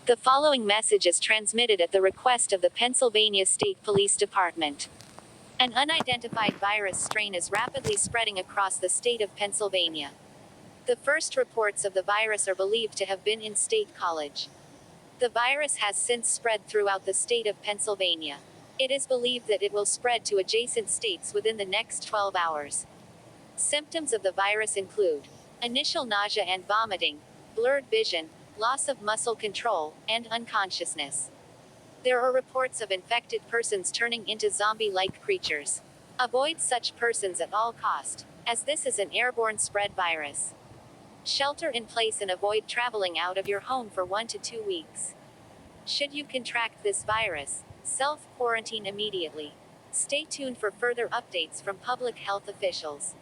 The following message is transmitted at the request of the Pennsylvania State Police Department. An unidentified virus strain is rapidly spreading across the state of Pennsylvania. The first reports of the virus are believed to have been in State College. The virus has since spread throughout the state of Pennsylvania. It is believed that it will spread to adjacent states within the next 12 hours. Symptoms of the virus include initial nausea and vomiting, blurred vision, loss of muscle control, and unconsciousness. There are reports of infected persons turning into zombie-like creatures. Avoid such persons at all cost, as this is an airborne spread virus. Shelter in place and avoid traveling out of your home for 1 to 2 weeks. Should you contract this virus, self-quarantine immediately. Stay tuned for further updates from public health officials.